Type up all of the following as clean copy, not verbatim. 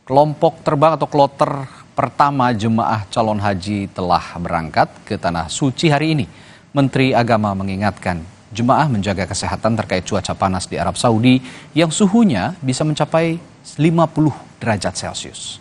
Kelompok terbang atau kloter pertama jemaah calon haji telah berangkat ke Tanah Suci hari ini. Menteri Agama mengingatkan jemaah menjaga kesehatan terkait cuaca panas di Arab Saudi yang suhunya bisa mencapai 50 derajat Celcius.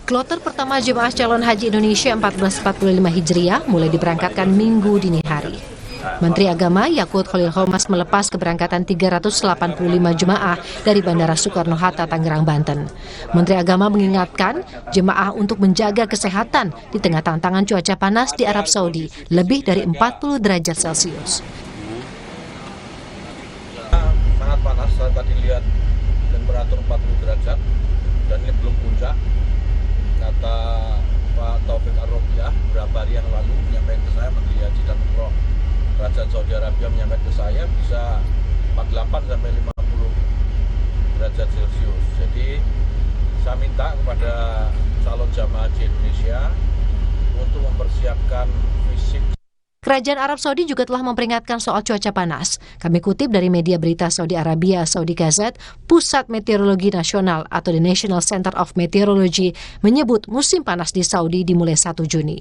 Kloter pertama jemaah calon haji Indonesia 1445 Hijriah mulai diberangkatkan Minggu dini hari. Menteri Agama Yakut Khalil Qomas melepas keberangkatan 385 jemaah dari Bandara Soekarno-Hatta, Tangerang, Banten. Menteri Agama mengingatkan jemaah untuk menjaga kesehatan di tengah tantangan cuaca panas di Arab Saudi lebih dari 40 derajat Celcius. Sangat panas, saya tadi lihat temperatur 40 derajat dan ini belum puncak. Kata Pak Taufik Ar-Robiah beberapa hari yang lalu menyampaikan ke saya, Menteri Haji dan Umroh Kerajaan Saudi Arabia menyampaikan ke saya bisa 48 sampai 50 derajat Celcius. Jadi saya minta kepada calon jamaah haji Indonesia untuk mempersiapkan fisik. Kerajaan Arab Saudi juga telah memperingatkan soal cuaca panas. Kami kutip dari media berita Saudi Arabia, Saudi Gazette, Pusat Meteorologi Nasional atau the National Center of Meteorology menyebut musim panas di Saudi dimulai 1 Juni.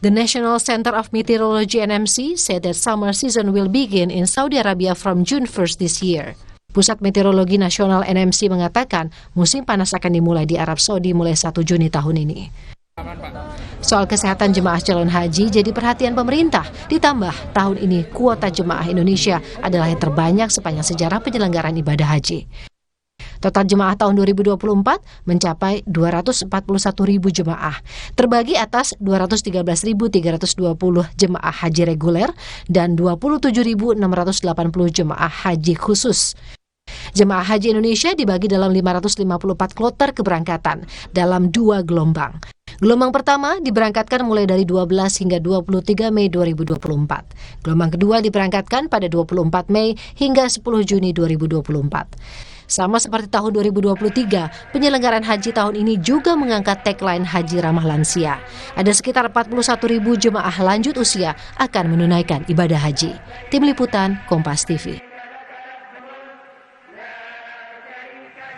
The National Center of Meteorology NMC said that summer season will begin in Saudi Arabia from June 1st this year. Pusat Meteorologi Nasional NMC mengatakan musim panas akan dimulai di Arab Saudi mulai 1 Juni tahun ini. Soal kesehatan jemaah calon haji jadi perhatian pemerintah, ditambah tahun ini kuota jemaah Indonesia adalah yang terbanyak sepanjang sejarah penyelenggaraan ibadah haji. Total jemaah tahun 2024 mencapai 241.000 jemaah, terbagi atas 213.320 jemaah haji reguler dan 27.680 jemaah haji khusus. Jemaah haji Indonesia dibagi dalam 554 kloter keberangkatan dalam 2 gelombang. Gelombang pertama diberangkatkan mulai dari 12 hingga 23 Mei 2024. Gelombang kedua diberangkatkan pada 24 Mei hingga 10 Juni 2024. Sama seperti tahun 2023, penyelenggaraan haji tahun ini juga mengangkat tagline Haji Ramah Lansia. Ada sekitar 41.000 jemaah lanjut usia akan menunaikan ibadah haji. Tim Liputan, Kompas TV.